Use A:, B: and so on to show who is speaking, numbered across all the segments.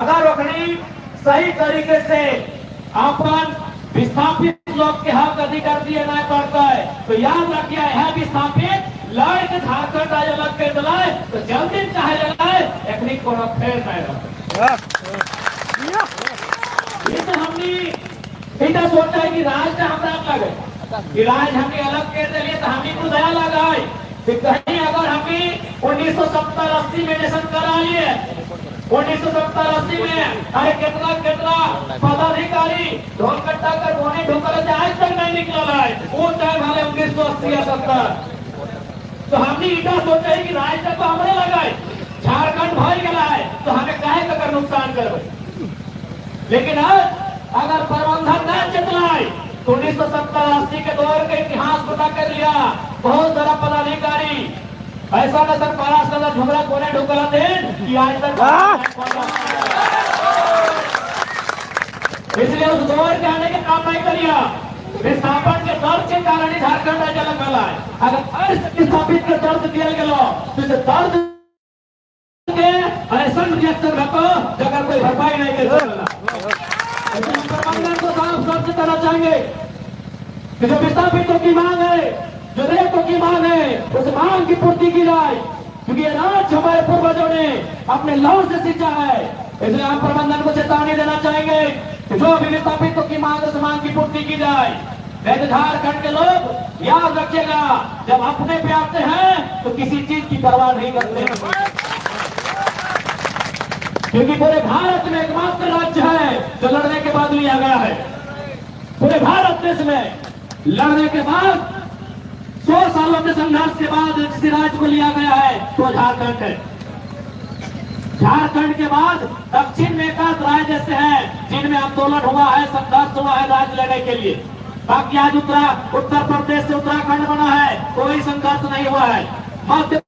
A: अगर ओखनी सही तरीके से अपन विस्थापित लोग के हक अधिकार दिए नहीं पड़ता है तो याद रखिए यह विस्थापित लड़ के झारखंड राज्य अलग कर दिलाए तो जल्दी चाहे लगाए एकनी कोनो फेर नहीं रहा। ये तो हमने इतना सोचा है कि राज का हमरा लगे कि राज हमें अलग कर दिए तो हमें को दया लगाए कि कहीं अगर हमें 1970-80 में नेशन करा लिए 1970-80 में अरे कितना कितना पदाधिकारी ढोल कट्टा कर बोने ढोकर आज तक नहीं निकला है वो टाइम वाले 1980 या 70 तो हमने इतना सोचा है कि राज्य तक तो हमने लगाए झारखंड भर गया है तो हमें काहे का नुकसान करवे लेकिन आज अगर प्रबंधन न चतलाए तो 1970-80 के दौर के इतिहास पता कर लिया बहुत सारा पदाधिकारी ऐसा नजर पास नजर झुमरा कोने ढुकला दे कि आज तक इसलिए उस दौर के आने के काम नहीं करिया विस्थापन के दर्द के कारण ही झारखंड राज्य अलग मिला है अगर विस्थापित के दर्द दिया गया तो इसे दर्द के ऐसा रिएक्शन रखो अगर कोई भरपाई नहीं कर सकता प्रबंधन को साफ साफ से कहना चाहेंगे कि जो विस्थापितों की मांग है जो रेतों की मांग है उस मांग की पूर्ति की जाए क्योंकि ये राज्य हमारे पूर्वजों ने अपने लहू से सींचा है इसलिए हम प्रबंधन को चेतावनी देना चाहेंगे कि जो भी विस्थापितों की मांग उस मांग की पूर्ति की जाए। झारखंड के लोग याद रखिएगा जब अपने पे आते हैं तो किसी चीज की परवाह नहीं करते क्योंकि पूरे भारत में एकमात्र राज्य है जो लड़ने के बाद लिया गया है। पूरे भारत देश में लड़ने के बाद 100 सालों के संघर्ष के बाद किसी राज्य को लिया गया है तो झारखंड है। झारखंड के बाद दक्षिण में एकाध राज्य ऐसे हैं जिनमें आंदोलन हुआ है संघर्ष हुआ है राज्य लेने के लिए। बाकी आज उत्तर प्रदेश से उत्तराखंड बना है कोई संघर्ष नहीं हुआ है। मध्य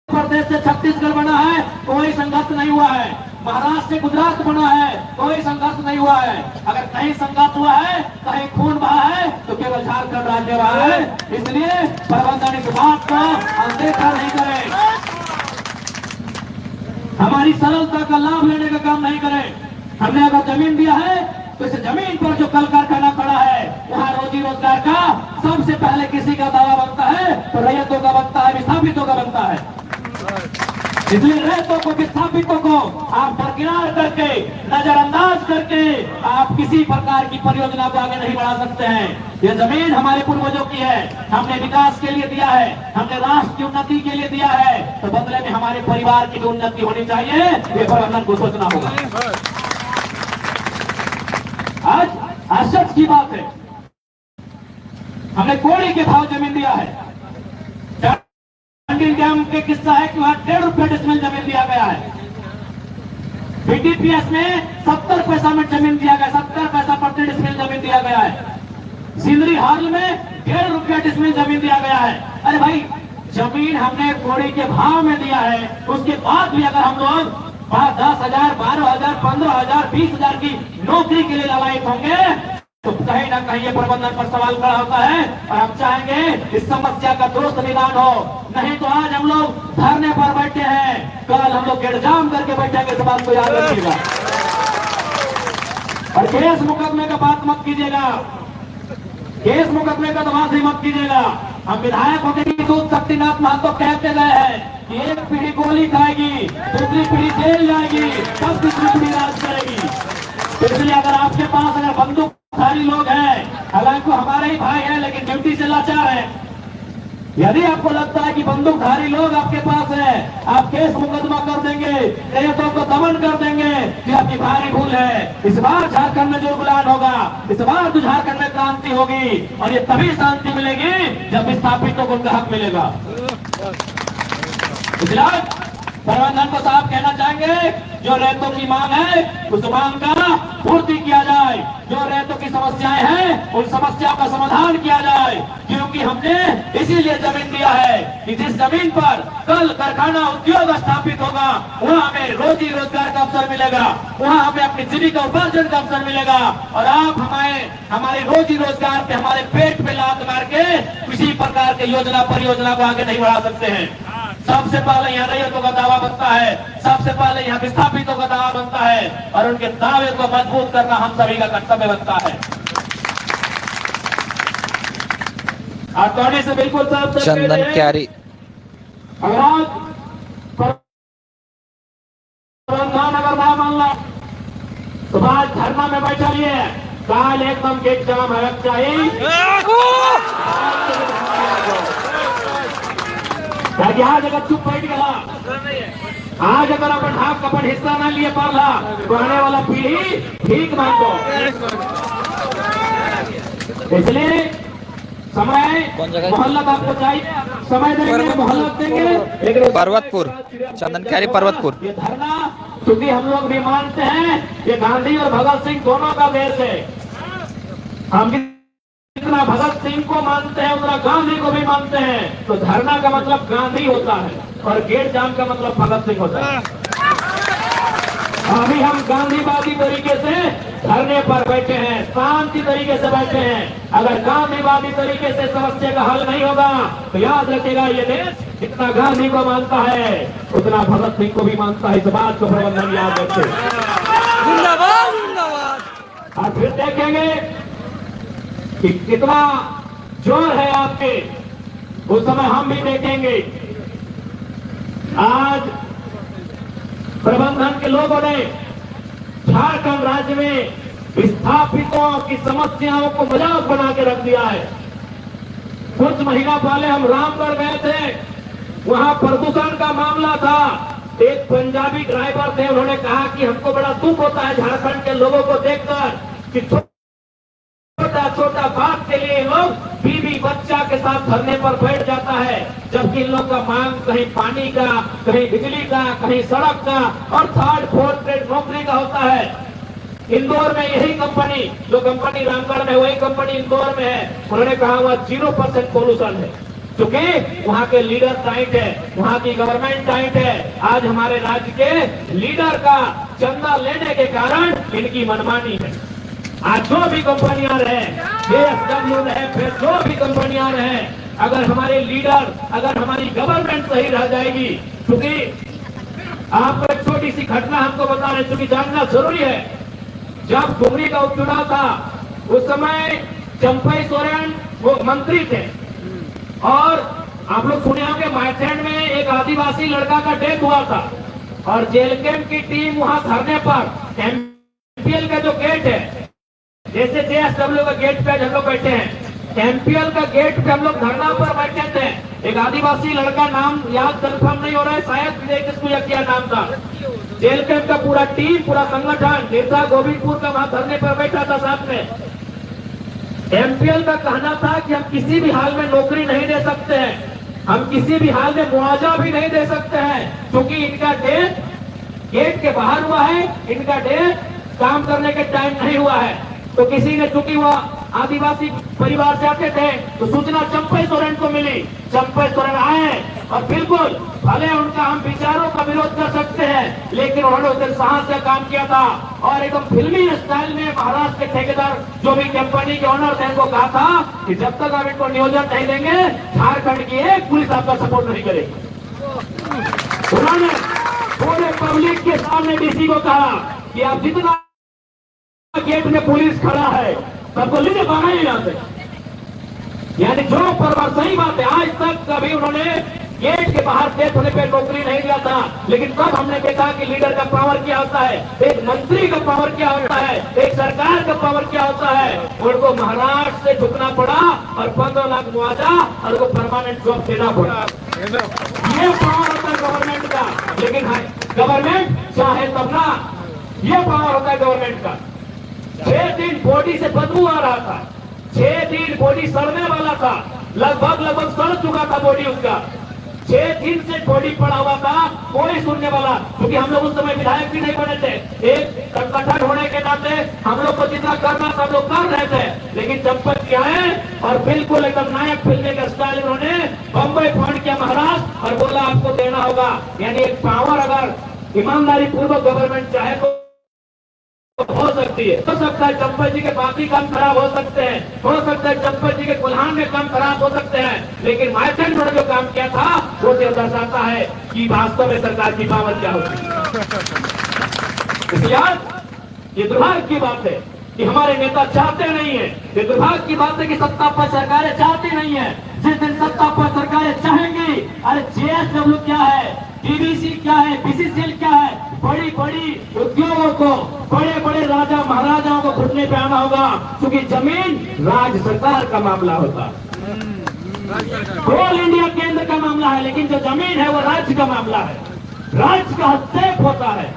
A: प्रदेश से छत्तीसगढ़ बना है कोई संघर्ष नहीं हुआ है। महाराष्ट्र से गुजरात बना है कोई संघर्ष नहीं हुआ है। अगर कहीं संघर्ष हुआ है कहीं खून बहा है तो केवल झारखंड राज्य रहा है। इसलिए प्रबंधन इस बात को अनदेखा नहीं करे हमारी सरलता का लाभ लेने का काम नहीं करें। हमने अगर जमीन दिया है तो इस जमीन पर जो कल कारखाना खड़ा है वहाँ रोजी रोजगार का सबसे पहले किसी का दावा बनता है तो रैयतों का बनता है विस्थापितों का बनता है। इसलिए रैयतों को विस्थापितों को आप बरकरार करके नजरअंदाज करके आप किसी प्रकार की परियोजना को आगे नहीं बढ़ा सकते हैं। ये जमीन हमारे पूर्वजों की है हमने विकास के लिए दिया है हमने राष्ट्र की उन्नति के लिए दिया है तो बदले में हमारे परिवार की भी उन्नति होनी चाहिए ये प्रबंधन को सोचना होगा। आज आश्चर्य की बात है हमने कोड़ी के भाव जमीन दिया है। डैम के किस्सा है कि वहां 1.5 रुपए डिसमिल जमीन दिया गया है। बीटीपीएस में 70 पैसा में जमीन दिया गया 70 पैसा प्रति डिसमिल जमीन दिया गया है। सिंदरी हाल में 1.5 रुपया डिसमिल जमीन दिया गया है। अरे भाई जमीन हमने कोड़ी के भाव में दिया है उसके बाद भी अगर हम लोग 10,000 12,000 15,000 20,000 की नौकरी के लिए ललायित होंगे तो कहीं ना कहीं ये प्रबंधन पर सवाल खड़ा होता है। और हम चाहेंगे इस समस्या का दुरुस्त निदान हो नहीं तो आज हम लोग धरने पर बैठे हैं कल हम लोग गिरजाम करके बैठेंगे इस बात को याद रखिएगा। और केस मुकदमे का बात मत कीजिएगा केस मुकदमे का तो बात ही मत कीजिएगा। हम विधायक होकर दूध शक्तिनाथ महतो कहते गए हैं कि एक पीढ़ी गोली खाएगी दूसरी पीढ़ी जेल जाएगी तब तीसरी पीढ़ी राज करेगी। इसलिए अगर आपके पास अगर बंदूकधारी लोग हैं हालांकि हमारे ही भाई हैं लेकिन ड्यूटी से लाचार है यदि आपको लगता है कि बंदूकधारी लोग आपके पास है आप केस मुकदमा कर देंगे रैयतों को दमन कर देंगे कि आपकी भारी भूल है। इस बार झारखंड में जो गुलान होगा इस बार तो झारखंड में क्रांति होगी और ये तभी शांति मिलेगी जब विस्थापितों को उनका हक मिलेगा। इसलिए प्रबंधन को साफ कहना चाहेंगे जो रैयतों की मांग है उस मांग का पूर्ति किया जाए। जो रैयतों की समस्याएं हैं उन समस्याओं का समाधान किया जाए क्योंकि हमने इसीलिए जमीन दिया है कि जिस जमीन पर कल कारखाना उद्योग स्थापित होगा वहाँ हमें रोजी रोजगार का अवसर मिलेगा वहाँ हमें अपनी जीविका उपार्जन का अवसर मिलेगा और आप हमारे रोजी रोजगार पे हमारे पेट पे लात मार के किसी प्रकार के योजना परियोजना को आगे नहीं बढ़ा सकते हैं। सबसे पहले यहाँ रैयतों का दावा बनता है, सबसे पहले यहाँ विस्थापितों का दावा बनता है और उनके दावे को मजबूत करना हम सभी का कर्तव्य बनता है। आतौड़ी से बिल्कुल साफ
B: चंदन क्यारी
A: अगर ना मानला तो आज धरना में बैठा लिए काल एकदम गेट जाम है चाहिए। आज अगर चुप बैठ गया, आज अगर अपन हाथ अपन हिस्सा ना लिए पाला तो आने वाला पीढ़ी ठीक मान दो। इसलिए समय मोहल्ला आपको चाहिए, समय देंगे मोहल्ला देंगे, लेकिन
B: पर्वतपुर चंदन क्यारी पर्वतपुर।
A: ये धरना क्योंकि हम लोग भी मानते हैं ये गांधी और भगत सिंह दोनों का देश है। हम जितना भगत सिंह को मानते हैं उतना गांधी को भी मानते हैं। तो धरना का मतलब गांधी होता है और गेट जाम का मतलब भगत सिंह होता है। अभी हम गांधीवादी तरीके से धरने पर बैठे हैं, शांति तरीके से बैठे हैं। अगर गांधीवादी तरीके से समस्या का हल नहीं होगा तो याद रखेगा ये देश जितना गांधी को मानता है उतना भगत सिंह को भी मानता है। इस बात को प्रबंधन याद रखे।
C: जिंदाबाद जिंदाबाद।
A: और फिर देखेंगे कि कितना जोर है आपके, उस समय हम भी देखेंगे। आज प्रबंधन के लोगों ने झारखंड राज्य में विस्थापितों की समस्याओं को मजाक बना के रख दिया है। कुछ महीना पहले हम रामगढ़ गए थे, वहां प्रदूषण का मामला था। एक पंजाबी ड्राइवर थे, उन्होंने कहा कि हमको बड़ा दुख होता है झारखंड के लोगों को देखकर कि छोटा छोटा बात के लिए लोग बीवी बच्चा के साथ धरने पर बैठ जाता है, जबकि इन लोग का मांग कहीं पानी का, कहीं बिजली का, कहीं सड़क का और थर्ड फोर्थ ग्रेड नौकरी का होता है। इंदौर में यही कंपनी, जो कंपनी रामगढ़ में वही कंपनी इंदौर में है। उन्होंने कहा वह 0% पोल्यूशन है, क्योंकि वहाँ के लीडर टाइट है, वहाँ की गवर्नमेंट टाइट है। आज हमारे राज्य के लीडर का चंदा लेने के कारण इनकी मनमानी है। आज जो भी कंपनियां रहे, JSW रहे, फिर जो भी कंपनियां रहे, अगर हमारे लीडर, अगर हमारी गवर्नमेंट सही रह जाएगी, क्योंकि आपको एक छोटी सी घटना हमको बता रहे, क्योंकि जानना जरूरी है। जब डुमरी का उपचुनाव था उस समय चंपई सोरेन वो मंत्री थे और आप लोग सुने होंगे माइथैंड में एक आदिवासी लड़का का डेथ हुआ था और जेल कैंप की टीम वहां धरने पर MPL का जो गेट है, जैसे JSW का गेट पे हम लोग बैठे हैं, MPL का गेट पे हम लोग धरना पर बैठे थे। एक आदिवासी लड़का, नाम याद कंफर्म नहीं हो रहा है, शायद किसको क्या नाम था। जेल कैंप का पूरा टीम, पूरा संगठन निर्सा गोविंदपुर का वहां धरने पर बैठा था साथ में। MPL का कहना था कि हम किसी भी हाल में नौकरी नहीं दे सकते हैं, हम किसी भी हाल में मुआवजा भी नहीं दे सकते हैं, क्योंकि इनका डेट गेट के बाहर हुआ है, इनका डेट काम करने के टाइम नहीं हुआ है। तो किसी ने, चूंकि वह आदिवासी परिवार से आते थे, तो सूचना चंपई सोरेन को मिली। चंपई सोरेन आए और बिल्कुल भले उनका हम विचारों का विरोध कर सकते हैं, लेकिन उन्होंने उस दिन साहस से काम किया था और एकदम फिल्मी स्टाइल में महाराष्ट्र के ठेकेदार जो भी कंपनी के ओनर थे उनको कहा था कि जब तक आप इनको नियोजन नहीं देंगे झारखंड की एक पुलिस आपका सपोर्ट नहीं करेगी। उन्होंने पूरे पब्लिक के सामने DC को कहा कि आप जितना गेट में पुलिस खड़ा है सबको लीजिए बाहर ही जाते। यानी जो परवार, सही बात है, आज तक कभी उन्होंने गेट के बाहर डेथ होने पे नौकरी नहीं दिया था, लेकिन तब हमने देखा कि लीडर का पावर क्या होता है, एक मंत्री का पावर क्या होता है, एक सरकार का पावर क्या होता है। उनको महाराष्ट्र से झुकना पड़ा और 15 लाख मुआवजा और उनको परमानेंट जॉब देना पड़ा। ये पावर होता है गवर्नमेंट का, लेकिन गवर्नमेंट चाहे तब ना, ये पावर होता है गवर्नमेंट का। 6 दिन बॉडी से बदबू आ रहा था, 6 दिन बॉडी सड़ने वाला था, लगभग सड़ चुका था बॉडी उसका। 6 दिन से बॉडी पड़ा हुआ था, कोई सुनने वाला, क्योंकि हम लोग उस समय विधायक भी नहीं बने थे। एक संगठन होने के नाते हम लोग को जितना करना सब लोग कर रहे थे, लेकिन चंपत क्या है और बिल्कुल एकदम नायक फिल्म के स्टाइल उन्होंने बम्बई फोन किया महाराष्ट्र और बोला आपको देना होगा। यानी एक पावर अगर ईमानदारी पूर्वक गवर्नमेंट चाहे तो हो सकती है। हो सकता है चंपा जी के बाकी काम खराब हो सकते हैं, हो सकता है चंपा जी के कुल्हान में काम खराब हो सकते हैं, लेकिन माइथन ने जो काम किया था वो ये दर्शाता है कि वास्तव में सरकार की पावर क्या होती है। इसलिए ये दुर्भाग्य की बात है कि हमारे नेता चाहते नहीं है, ये दुर्भाग्य की बात है कि सत्ता पर सरकारें चाहती नहीं है। जिस दिन सत्ता पर सरकारें चाहेंगी, अरे जेएसडब्ल्यू क्या है, डीवीसी क्या है, बीसीसीएल क्या है, बड़ी बड़ी उद्योगों को, बड़े बड़े राजा महाराजाओं को घुटने पे आना होगा, क्योंकि जमीन राज्य सरकार का मामला होता है, कोल इंडिया केंद्र का मामला है, लेकिन जो जमीन है वो राज्य का मामला है, राज्य का हस्तक्षेप होता है।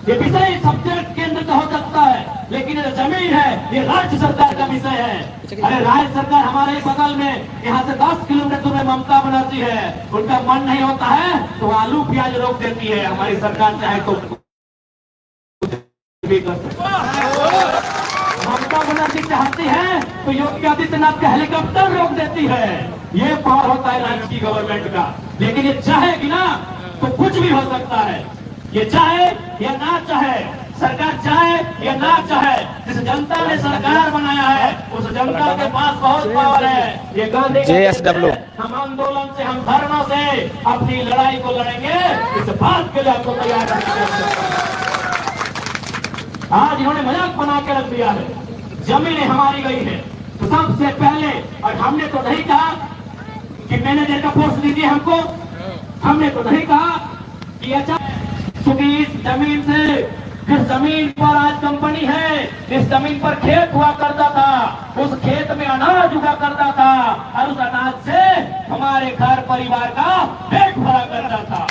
A: ये विषय सब्जेक्ट केंद्र का हो सकता है, लेकिन ये जमीन है, ये राज्य सरकार का विषय है। अरे राज्य सरकार हमारे ही बगल में, यहाँ से 10 किलोमीटर दूर में ममता बनर्जी है, उनका मन नहीं होता है तो आलू प्याज रोक देती है। हमारी सरकार चाहे तो ममता बनर्जी चाहती है तो योगी आदित्यनाथ का हेलीकॉप्टर रोक देती है। ये पावर होता है राज्य की गवर्नमेंट का। लेकिन ये चाहेगी ना तो कुछ भी हो सकता है, ये चाहे या ना चाहे, सरकार चाहे या ना चाहे, जिस जनता ने सरकार बनाया है उस जनता के पास बहुत पावर है। ये गांधी
B: JSW
A: हम आंदोलन से, हम धरना से अपनी लड़ाई को लड़ेंगे, इस बात के लिए आपको तैयार रहना चाहिए। आज इन्होंने मजाक बना के रख दिया है, जमीनें हमारी गई है तो सबसे पहले, और हमने तो नहीं कहा कि मैनेजर का पोस्ट दीजिए हमको, हमने तो नहीं कहा कि अच्छा, क्योंकि इस जमीन से, जिस जमीन पर आज कंपनी है, जिस जमीन पर खेत हुआ करता था, उस खेत में अनाज उगा करता था और उस अनाज से हमारे घर परिवार का पेट भरा करता था।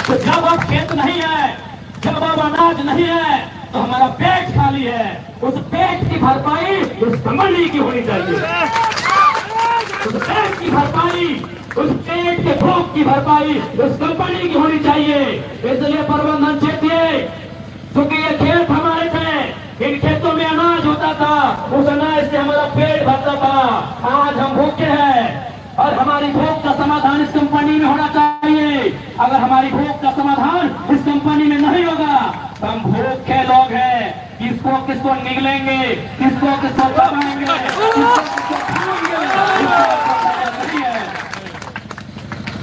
A: तो जब अब खेत नहीं है, जब अब अनाज नहीं है, तो हमारा पेट खाली है। उस पेट की भरपाई उस कंपनी की होनी चाहिए, उस पेट की भरपाई, उस पेट के भूख की भरपाई उस कंपनी की होनी चाहिए। इसलिए प्रबंधन चाहिए, क्योंकि ये खेत हमारे थे, इन खेतों में अनाज होता था, उस अनाज से हमारा पेट भरता था। आज हम भूखे हैं और हमारी भूख का समाधान इस कंपनी में होना चाहिए। अगर हमारी भूख का समाधान इस कंपनी में नहीं होगा तो हम भूखे लोग हैं, किसको किसको निगलेंगे, किसको किसको दबाएंगे, किसको खाएंगे।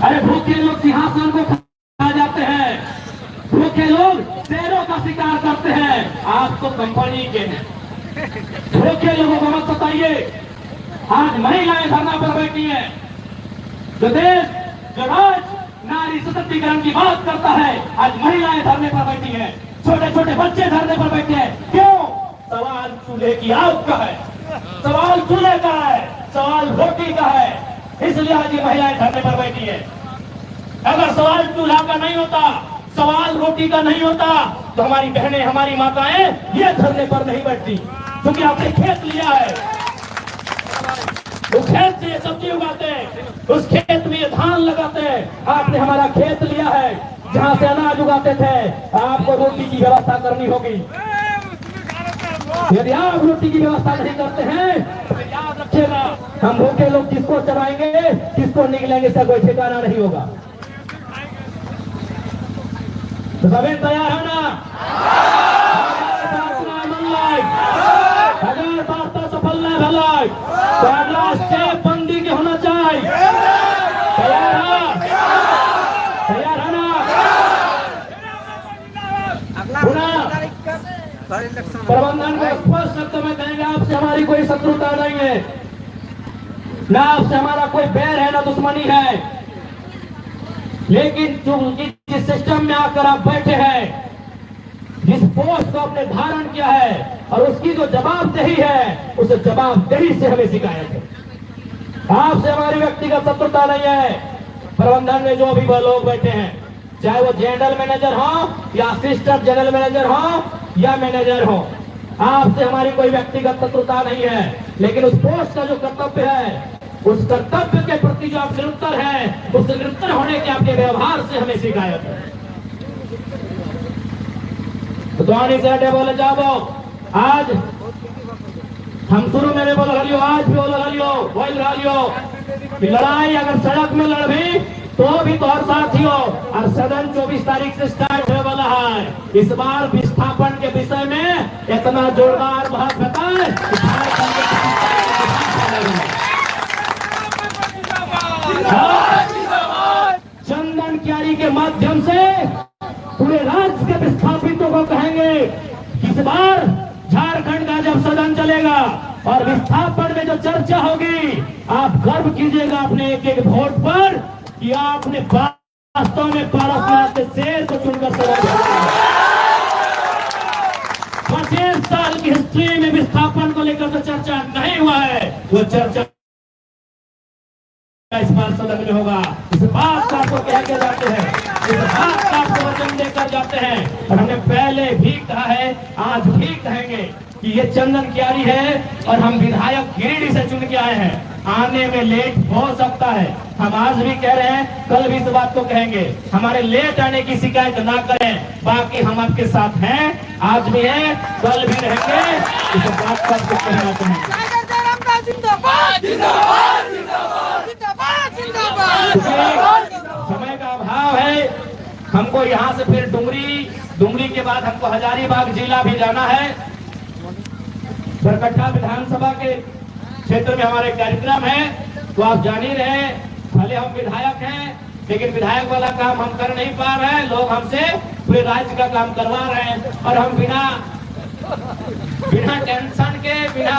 A: अरे भूखे लोग सिंहासन को खा जाते हैं, भूखे लोग शेरों का शिकार करते हैं। आप तो कंपनी के हैं, भूखे लोगों को मत सताइए। आज महिलाएं धरना पर बैठी हैं। जो देश, जो राज्य नारी सशक्तिकरण की बात करता है, आज महिलाएं धरने पर बैठी हैं, छोटे छोटे बच्चे धरने पर बैठे हैं। क्यों? सवाल चूल्हे की आग का है, सवाल चूल्हे का है, सवाल रोटी का है। इसलिए आज ये महिलाएं धरने पर बैठी है। अगर सवाल चूल्हा का नहीं होता, सवाल रोटी का नहीं होता, तो हमारी बहनें, हमारी माताएं ये धरने पर नहीं बैठती, क्योंकि आपने खेत लिया है, उस खेत से ये सब्जी उगाते हैं, उस खेत में ये धान लगाते हैं। आपने हमारा खेत लिया है जहाँ से अनाज उगाते थे, आपको रोटी की व्यवस्था करनी होगी। यदि आप रोटी की व्यवस्था नहीं करते हैं तो याद रखिएगा, हम भूखे लोग किसको चलाएंगे, किसको निकलेंगे, इसका कोई ठिकाना नहीं होगा। तो सभी तैयार है ना? अगर वार्ता सफल नहीं भलाई तो अगला स्टेप बंदी के होना चाहिए। तैयार है? तैयार है ना? प्रबंधन को स्पष्ट शब्द में कहेंगे, आपसे हमारी कोई शत्रुता नहीं है, ना आपसे हमारा कोई बैर है, ना दुश्मनी है, लेकिन जिस सिस्टम में आकर आप बैठे हैं, जिस पोस्ट को आपने धारण किया है और उसकी जो जवाबदेही है, उस जवाबदेही से हमें शिकायत है। आपसे हमारी व्यक्तिगत शत्रुता नहीं है। प्रबंधन में जो भी वह लोग बैठे हैं, चाहे वो जनरल मैनेजर हो या असिस्टेंट जनरल मैनेजर हो या मैनेजर हो, आपसे हमारी कोई व्यक्तिगत शत्रुता नहीं है, लेकिन उस पोस्ट का जो कर्तव्य है, उस कर्तव्य के प्रति जो आप निरुत्तर हैं, उस निरुत्तर होने के आपके व्यवहार से हमें शिकायत है। तो दोनों से हटे बोले जाओ, आज हम शुरू में बोल रही हो, आज भी बोल रही हो, बोल रही हो कि लड़ाई अगर सड़क में लड़ भी तो भी तो और साथियों, और सदन 24 तारीख से स्टार्ट होने वाला है। इस बार विस्थापन के विषय में इतना जोरदार बहस होता है कि झारखंड के चंदन क्यारी के माध्यम से पूरे राज्य के विस्थापितों को कहेंगे कि इस बार झारखंड का जब सदन चलेगा और विस्थापन में जो चर्चा होगी, आप गर्व कीजिएगा अपने एक एक वोट पर कि आपने वास्तव में पारसनाथ के शेर को चुनकर सदन 25 साल की हिस्ट्री में विस्थापन को लेकर जो चर्चा नहीं हुआ है, वो चर्चा इस बार सदन में होगा। इस बात का आपको कह के जाते हैं, इस बात का आपको वचन देकर जाते हैं। और हमने पहले भी कहा है, आज भी कहेंगे कि ये चंदन क्यारी है और हम विधायक गिरिडीह से चुन के आए हैं। आने में लेट हो सकता है, हम आज भी कह रहे हैं, कल भी इस बात को कहेंगे। हमारे लेट आने की शिकायत ना करें, बाकी हम आपके साथ हैं, आज भी हैं, कल भी रहेंगे। इस बात का आपको कहना चाहेंगे। समय का अभाव है, हमको यहाँ से फिर डुमरी के बाद हमको हजारीबाग जिला भी जाना है। बरकट्ठा विधानसभा के क्षेत्र में हमारे कार्यक्रम है, तो आप जान ही रहे, भले हम विधायक हैं लेकिन विधायक वाला काम हम कर नहीं पा रहे हैं। लोग हमसे पूरे राज्य का काम करवा रहे हैं और हम बिना टेंशन के, बिना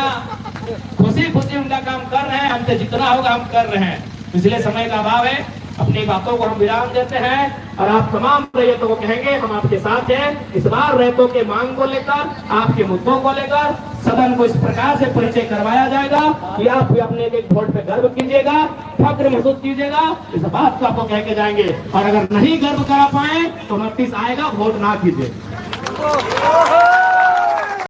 A: खुशी उनका काम कर रहे हैं। हमसे जितना होगा हम कर रहे हैं, इसलिए समय का अभाव है। अपनी बातों को हम विराम देते हैं और आप तमाम रैयतों को कहेंगे हम आपके साथ हैं। इस बार रैयतों के मांग को लेकर, आपके मुद्दों को लेकर सदन को इस प्रकार से परिचय करवाया जाएगा कि आप भी अपने एक वोट पे गर्व कीजिएगा, फक्र महसूस कीजिएगा। इस बात को आपको कह के जाएंगे और अगर नहीं गर्व करा पाए तो नोटिस आएगा, वोट ना कीजिए।